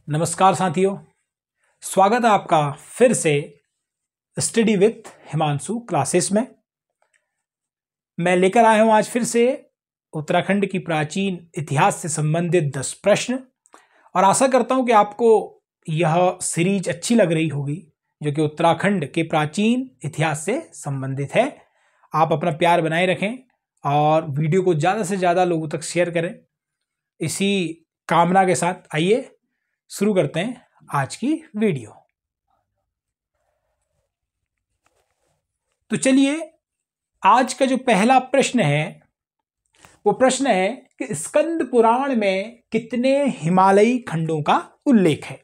नमस्कार साथियों, स्वागत है आपका फिर से स्टडी विथ हिमांशु क्लासेस में। मैं लेकर आया हूं आज फिर से उत्तराखंड की प्राचीन इतिहास से संबंधित 10 प्रश्न और आशा करता हूं कि आपको यह सीरीज अच्छी लग रही होगी जो कि उत्तराखंड के प्राचीन इतिहास से संबंधित है। आप अपना प्यार बनाए रखें और वीडियो को ज़्यादा से ज़्यादा लोगों तक शेयर करें। इसी कामना के साथ आइए शुरू करते हैं आज की वीडियो। तो चलिए, आज का जो पहला प्रश्न है वो प्रश्न है कि स्कंद पुराण में कितने हिमालयी खंडों का उल्लेख है।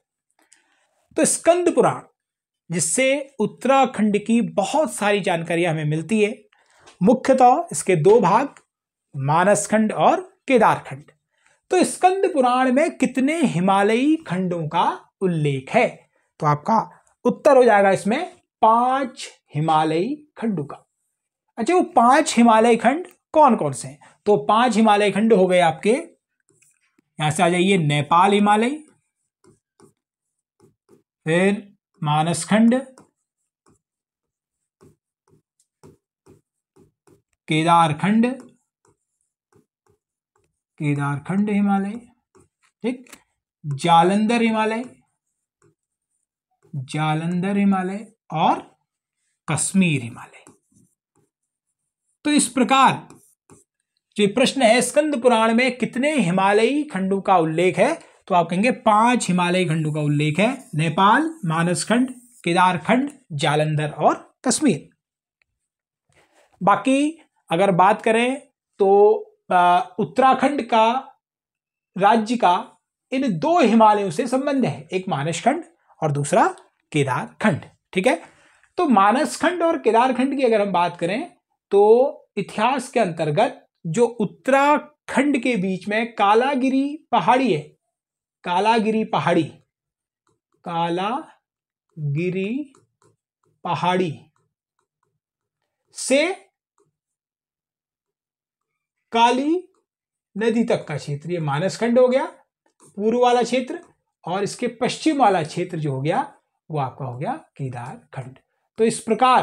तो स्कंद पुराण, जिससे उत्तराखंड की बहुत सारी जानकारियां हमें मिलती है, मुख्यतः इसके दो भाग मानसखंड और केदारखंड। तो स्कंद पुराण में कितने हिमालयी खंडों का उल्लेख है? तो आपका उत्तर हो जाएगा इसमें 5 हिमालयी खंडों का। अच्छा, वो 5 हिमालयी खंड कौन कौन से हैं? तो 5 हिमालयी खंड हो गए आपके, यहां से आ जाइए, नेपाल हिमालय, फिर मानसखंड, केदारखंड, केदारखंड हिमालय, ठीक, जालंधर हिमालय, जालंधर हिमालय और कश्मीर हिमालय। तो इस प्रकार जो प्रश्न है, स्कंद पुराण में कितने हिमालयी खंडों का उल्लेख है, तो आप कहेंगे 5 हिमालयी खंडों का उल्लेख है। नेपाल, मानसखंड, केदारखंड, जालंधर और कश्मीर। बाकी अगर बात करें तो उत्तराखंड का, राज्य का, इन 2 हिमालयों से संबंध है, एक मानसखंड और दूसरा केदारखंड। ठीक है, तो मानसखंड और केदारखंड की अगर हम बात करें तो इतिहास के अंतर्गत जो उत्तराखंड के बीच में कालागिरी पहाड़ी है, कालागिरी पहाड़ी, कालागिरी पहाड़ी से काली नदी तक का क्षेत्र, ये मानसखंड हो गया पूर्व वाला क्षेत्र, और इसके पश्चिम वाला क्षेत्र जो हो गया वो आपका हो गया केदारखंड। तो इस प्रकार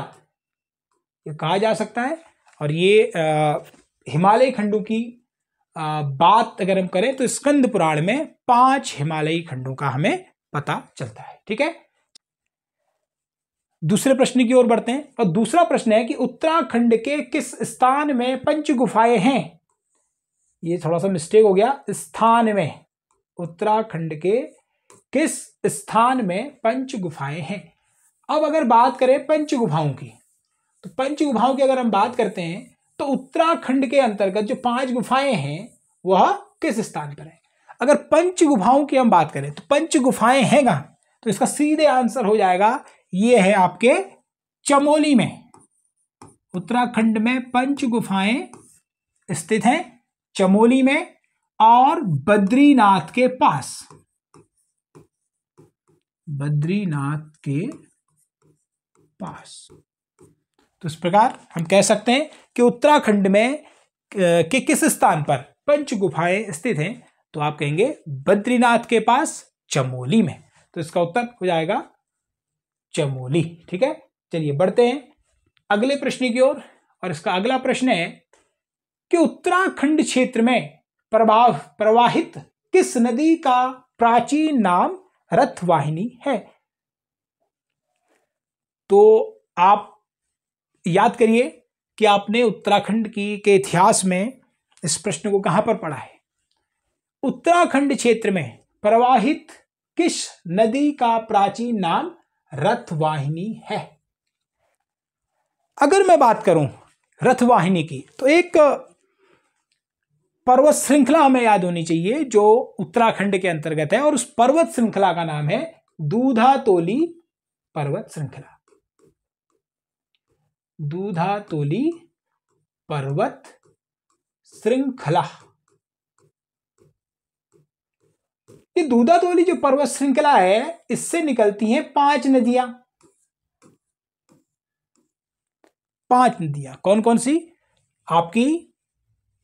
ये कहा जा सकता है। और ये हिमालय खंडों की बात अगर हम करें तो स्कंद पुराण में 5 हिमालयी खंडों का हमें पता चलता है। ठीक है, दूसरे प्रश्न की ओर बढ़ते हैं। और दूसरा प्रश्न है कि उत्तराखंड के किस स्थान में पंच गुफाएं हैं? ये थोड़ा सा मिस्टेक हो गया, स्थान में। उत्तराखंड के किस स्थान में पंच गुफाएं हैं? अब अगर बात करें पंच गुफाओं की, तो पंच गुफाओं की अगर हम बात करते हैं तो उत्तराखंड के अंतर्गत जो 5 गुफाएं हैं वह किस स्थान पर है? अगर पंच गुफाओं की हम बात करें तो पंच गुफाएं हैं कहां? तो इसका सीधे आंसर हो जाएगा, ये है आपके चमोली में। उत्तराखंड में पंच गुफाएं स्थित हैं चमोली में और बद्रीनाथ के पास, बद्रीनाथ के पास। तो इस प्रकार हम कह सकते हैं कि उत्तराखंड में के किस स्थान पर पंच गुफाएं स्थित हैं? तो आप कहेंगे बद्रीनाथ के पास, चमोली में। तो इसका उत्तर हो जाएगा चमोली। ठीक है, चलिए बढ़ते हैं अगले प्रश्न की ओर। और इसका अगला प्रश्न है कि उत्तराखंड क्षेत्र में प्रवाहित किस नदी का प्राचीन नाम रथवाहिनी है? तो आप याद करिए कि आपने उत्तराखंड के इतिहास में इस प्रश्न को कहां पर पढ़ा है। उत्तराखंड क्षेत्र में प्रवाहित किस नदी का प्राचीन नाम रथवाहिनी है? अगर मैं बात करूं रथवाहिनी की, तो एक पर्वत श्रृंखला हमें याद होनी चाहिए जो उत्तराखंड के अंतर्गत है, और उस पर्वत श्रृंखला का नाम है दूधातोली पर्वत श्रृंखला। दूधातोली पर्वत श्रृंखला। ये दूधातोली जो पर्वत श्रृंखला है, इससे निकलती हैं 5 नदियां। 5 नदियां कौन कौन सी? आपकी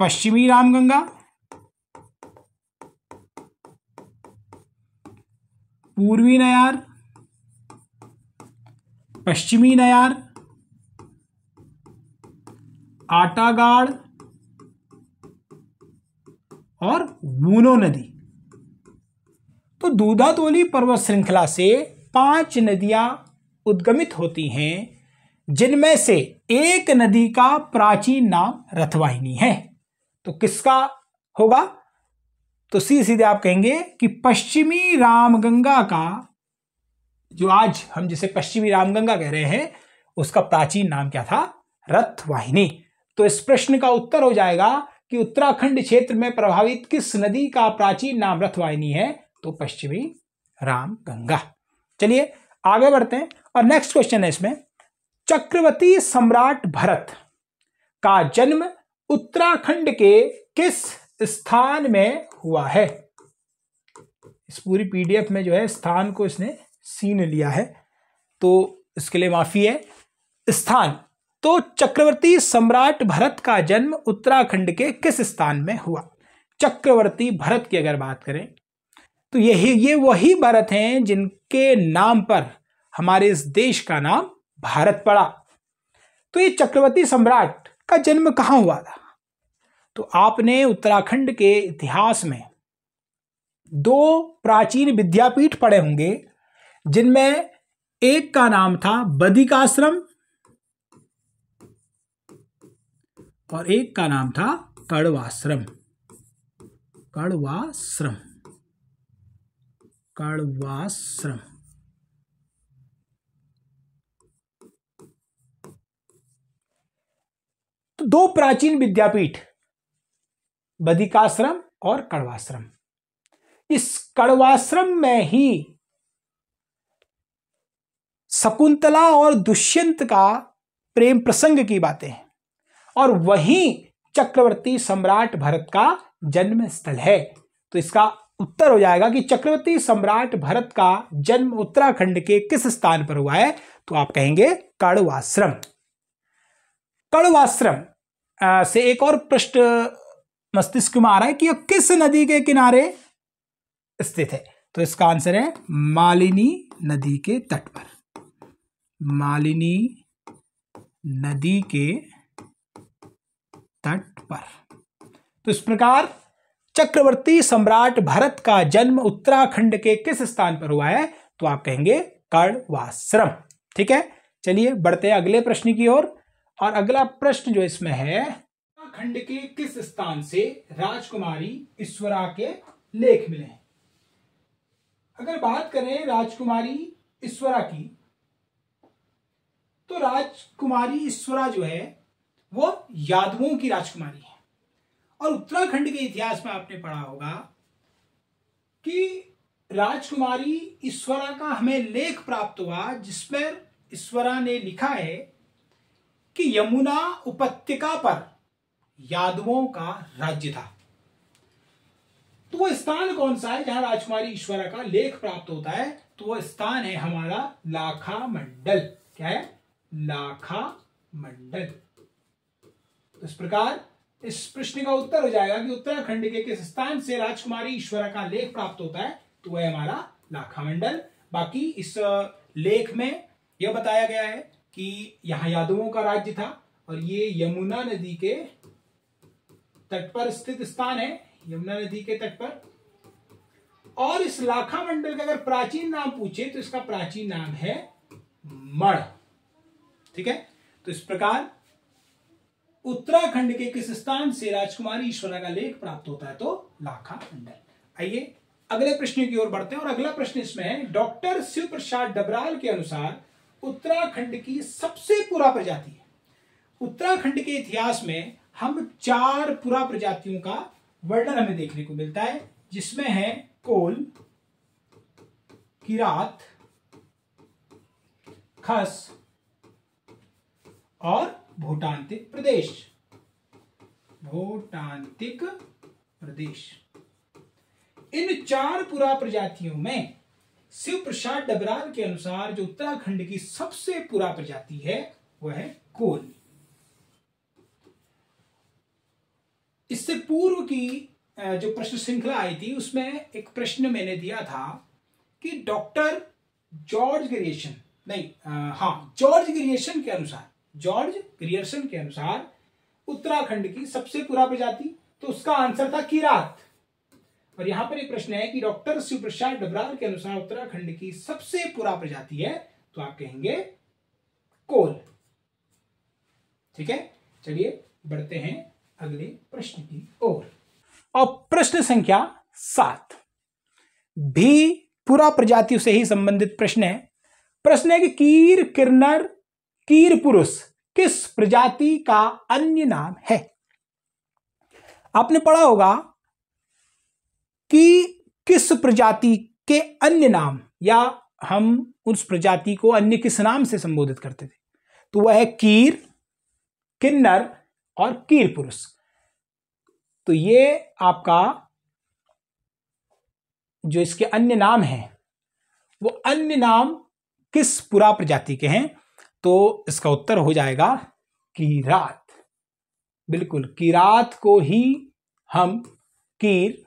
पश्चिमी रामगंगा, पूर्वी नयार, पश्चिमी नयार, आटागाड़ और वूनो नदी। तो दूधातोली पर्वत श्रृंखला से 5 नदियां उद्गमित होती हैं, जिनमें से एक नदी का प्राचीन नाम रथवाहिनी है। तो किसका होगा? तो सीधे आप कहेंगे कि पश्चिमी रामगंगा का, जो आज हम जिसे पश्चिमी रामगंगा कह रहे हैं, उसका प्राचीन नाम क्या था? रथवाहिनी। तो इस प्रश्न का उत्तर हो जाएगा कि उत्तराखंड क्षेत्र में प्रभावित किस नदी का प्राचीन नाम रथवाहिनी है? तो पश्चिमी रामगंगा। चलिए आगे बढ़ते हैं और नेक्स्ट क्वेश्चन है इसमें, चक्रवर्ती सम्राट भरत का जन्म उत्तराखंड के किस स्थान में हुआ है? इस पूरी पीडीएफ में जो है स्थान को इसने सीन लिया है, तो इसके लिए माफी है। स्थान, तो चक्रवर्ती सम्राट भरत का जन्म उत्तराखंड के किस स्थान में हुआ? चक्रवर्ती भरत की अगर बात करें तो ये वही भरत हैं जिनके नाम पर हमारे इस देश का नाम भारत पड़ा। तो ये चक्रवर्ती सम्राट का जन्म कहां हुआ था? तो आपने उत्तराखंड के इतिहास में 2 प्राचीन विद्यापीठ पढ़े होंगे, जिनमें एक का नाम था बदिकाश्रम और एक का नाम था कण्वाश्रम। कण्वाश्रम, कण्वाश्रम। तो 2 प्राचीन विद्यापीठ, बदिकाश्रम और कण्वाश्रम। इस कण्वाश्रम में ही शकुंतला और दुष्यंत का प्रेम प्रसंग की बातें हैं और वहीं चक्रवर्ती सम्राट भरत का जन्म स्थल है। तो इसका उत्तर हो जाएगा कि चक्रवर्ती सम्राट भरत का जन्म उत्तराखंड के किस स्थान पर हुआ है? तो आप कहेंगे कण्वाश्रम। कण्वाश्रम से एक और प्रश्न मस्तिष्क में आ रहा है कि यह किस नदी के किनारे स्थित है? तो इसका आंसर है मालिनी नदी के तट पर। मालिनी नदी के तट पर। तो इस प्रकार चक्रवर्ती सम्राट भरत का जन्म उत्तराखंड के किस स्थान पर हुआ है? तो आप कहेंगे कण्वाश्रम। ठीक है, चलिए बढ़ते हैं अगले प्रश्न की ओर। और अगला प्रश्न जो इसमें है, उत्तराखंड के किस स्थान से राजकुमारी ईश्वरा के लेख मिले हैं? अगर बात करें राजकुमारी ईश्वरा की, तो राजकुमारी ईश्वरा जो है वो यादवों की राजकुमारी है। और उत्तराखंड के इतिहास में आपने पढ़ा होगा कि राजकुमारी ईश्वरा का हमें लेख प्राप्त हुआ, जिसमें ईश्वरा ने लिखा है कि यमुना उपत्यका पर यादवों का राज्य था। तो वो स्थान कौन सा है जहां राजकुमारी ईश्वरा का लेख प्राप्त होता है? तो वो स्थान है हमारा लाखा मंडल। क्या है? लाखा मंडल। तो इस प्रकार इस प्रश्न का उत्तर हो जाएगा कि उत्तराखंड के किस स्थान से राजकुमारी ईश्वरा का लेख प्राप्त होता है? तो वह हमारा लाखा मंडल। बाकी इस लेख में यह बताया गया है कि यहां यादवों का राज्य था और ये यमुना नदी के तट पर स्थित स्थान है, यमुना नदी के तट पर। और इस लाखा मंडल का अगर प्राचीन नाम पूछे तो इसका प्राचीन नाम है मढ़। ठीक है, तो इस प्रकार उत्तराखंड के किस स्थान से राजकुमारी ईश्वरा का लेख प्राप्त होता है? तो लाखा मंडल। आइए अगले प्रश्न की ओर बढ़ते हैं और अगला प्रश्न इसमें है, डॉक्टर शिव प्रसाद डबराल के अनुसार उत्तराखंड की सबसे पुरा प्रजाति है। उत्तराखंड के इतिहास में हम 4 पुरा प्रजातियों का वर्णन हमें देखने को मिलता है, जिसमें है कोल, किरात, खस और भूटांतिक प्रदेश। भूटांतिक प्रदेश। इन 4 पुरा प्रजातियों में शिव प्रसाद डबराल के अनुसार जो उत्तराखंड की सबसे पुरा प्रजाति है वह है कोल। इससे पूर्व की जो प्रश्न श्रृंखला आई थी उसमें एक प्रश्न मैंने दिया था कि doctor George Grierson George Grierson के अनुसार उत्तराखंड की सबसे पुरा प्रजाति, तो उसका आंसर था किरात। और यहां पर एक प्रश्न है कि डॉक्टर शिव प्रसाद डबराल के अनुसार उत्तराखंड की सबसे पुरा प्रजाति है, तो आप कहेंगे कोल। ठीक है, चलिए बढ़ते हैं अगले प्रश्न की ओर। और प्रश्न संख्या 7 भी पुरा प्रजातियों से ही संबंधित प्रश्न है। प्रश्न है कि कीर किन्नर कीर पुरुष किस प्रजाति का अन्य नाम है। आपने पढ़ा होगा कि किस प्रजाति के अन्य नाम, या हम उस प्रजाति को अन्य किस नाम से संबोधित करते थे, तो वह है कीर, किन्नर और कीर पुरुष। तो ये आपका जो इसके अन्य नाम हैं वो अन्य नाम किस पुरा प्रजाति के हैं, तो इसका उत्तर हो जाएगा किरात। बिल्कुल, किरात को ही हम कीर,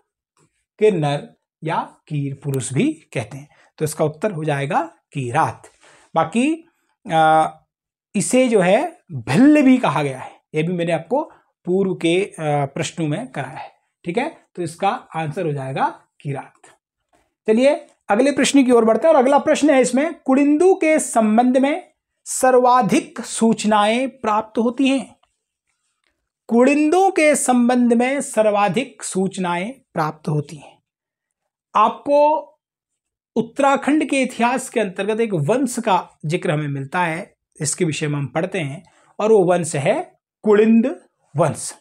किन्नर या कीर पुरुष भी कहते हैं, तो इसका उत्तर हो जाएगा किरात। बाकी इसे जो है भिल्ल भी कहा गया है, यह भी मैंने आपको पूर्व के प्रश्नों में कराया है। ठीक है, तो इसका आंसर हो जाएगा किरात। चलिए अगले प्रश्न की ओर बढ़ते हैं, और अगला प्रश्न है इसमें, कुड़िंदु के संबंध में सर्वाधिक सूचनाएं प्राप्त होती हैं। कुड़िंदु के संबंध में सर्वाधिक सूचनाएं प्राप्त होती हैं। आपको उत्तराखंड के इतिहास के अंतर्गत एक वंश का जिक्र हमें मिलता है, इसके विषय में हम पढ़ते हैं, और वो वंश है कुड़िंद वंश।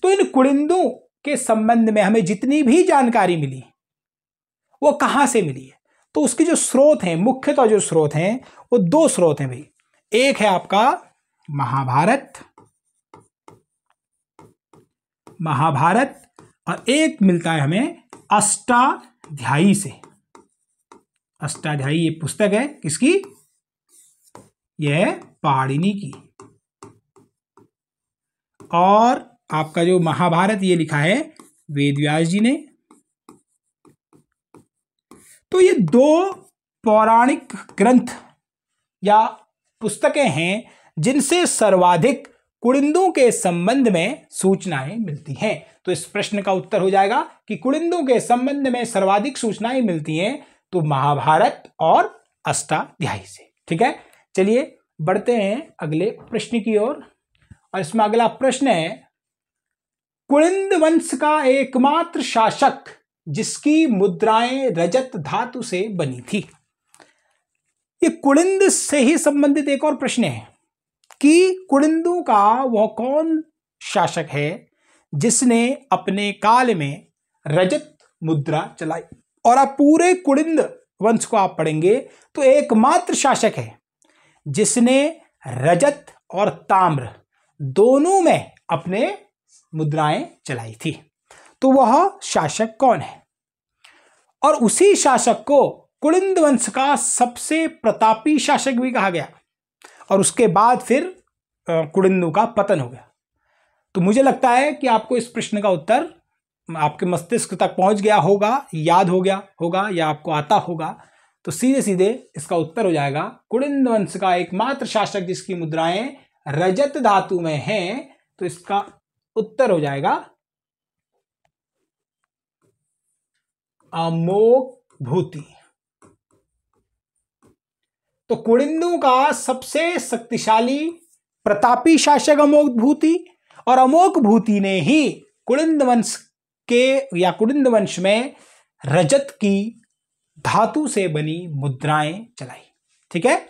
तो इन कुड़िंदों के संबंध में हमें जितनी भी जानकारी मिली वो कहां से मिली है, तो उसके जो स्रोत हैं, मुख्यतः जो स्रोत हैं वो 2 स्रोत हैं भाई। एक है आपका महाभारत और एक मिलता है हमें अष्टाध्यायी से। अष्टाध्यायी ये पुस्तक है किसकी, यह है पाणिनि की। और आपका जो महाभारत ये लिखा है वेदव्यास जी ने। तो ये 2 पौराणिक ग्रंथ या पुस्तकें हैं जिनसे सर्वाधिक कुड़िंदों के संबंध में सूचनाएं मिलती हैं। तो इस प्रश्न का उत्तर हो जाएगा कि कुड़िंदों के संबंध में सर्वाधिक सूचनाएं मिलती हैं तो महाभारत और अष्टाध्यायी से। ठीक है, चलिए बढ़ते हैं अगले प्रश्न की ओर। और इसमें अगला प्रश्न है, कुड़िंद वंश का एकमात्र शासक जिसकी मुद्राएं रजत धातु से बनी थी। ये कुड़िंद से ही संबंधित एक और प्रश्न है कि कुड़िंदों का वह कौन शासक है जिसने अपने काल में रजत मुद्रा चलाई। और आप पूरे कुड़िंद वंश को आप पढ़ेंगे तो एकमात्र शासक है जिसने रजत और ताम्र दोनों में अपने मुद्राएं चलाई थी। तो वह शासक कौन है? और उसी शासक को कुड़िंद वंश का सबसे प्रतापी शासक भी कहा गया, और उसके बाद फिर कुड़िंदों का पतन हो गया। तो मुझे लगता है कि आपको इस प्रश्न का उत्तर आपके मस्तिष्क तक पहुंच गया होगा, याद हो गया होगा या आपको आता होगा। तो सीधे सीधे इसका उत्तर हो जाएगा कुड़िंद वंश का एकमात्र शासक जिसकी मुद्राएं रजत धातु में हैं, तो इसका उत्तर हो जाएगा अमोघभूति। तो कुड़िंदों का सबसे शक्तिशाली प्रतापी शासक अमोघभूति, और अमोघभूति ने ही कुड़िंद वंश के या कुड़िंद वंश में रजत की धातु से बनी मुद्राएं चलाई। ठीक है,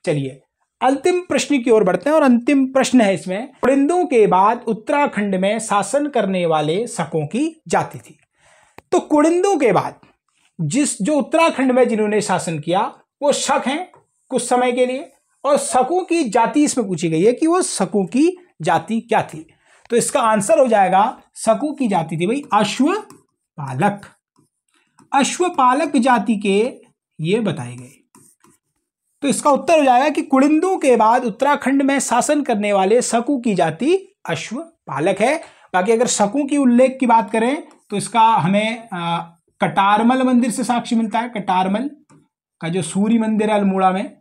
चलिए अंतिम प्रश्न की ओर बढ़ते हैं। और अंतिम प्रश्न है इसमें, कुड़िंदों के बाद उत्तराखंड में शासन करने वाले शकों की जाति थी। तो कुड़िंदों के बाद जो उत्तराखंड में जिन्होंने शासन किया वो शक हैं कुछ समय के लिए, और शकों की जाति इसमें पूछी गई है कि वो शकों की जाति क्या थी। तो इसका आंसर हो जाएगा शकों की जाति थी भाई अश्वपालक। अश्वपालक जाति के ये बताए गए। तो इसका उत्तर हो जाएगा कि कुड़िंदों के बाद उत्तराखंड में शासन करने वाले शकों की जाति अश्वपालक है। बाकी अगर शकों की उल्लेख की बात करें तो इसका हमें कटारमल मंदिर से साक्ष्य मिलता है। कटारमल का जो सूर्य मंदिर है अल्मोड़ा में,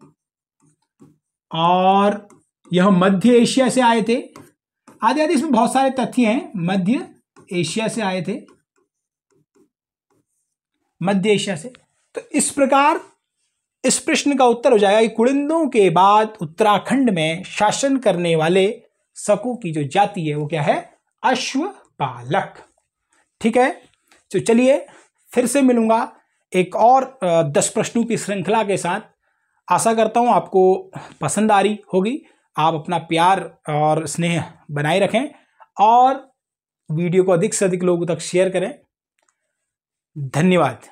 और यह मध्य एशिया से आए थे। आदि आदि इसमें बहुत सारे तथ्य हैं। मध्य एशिया से आए थे, मध्य एशिया से। तो इस प्रकार इस प्रश्न का उत्तर हो जाएगा कि कुड़िंदों के बाद उत्तराखंड में शासन करने वाले शकों की जो जाति है वो क्या है? अश्वपालक। ठीक है, तो चलिए फिर से मिलूंगा एक और 10 प्रश्नों की श्रृंखला के साथ। आशा करता हूं आपको पसंद आ रही होगी। आप अपना प्यार और स्नेह बनाए रखें और वीडियो को अधिक से अधिक लोगों तक शेयर करें। धन्यवाद।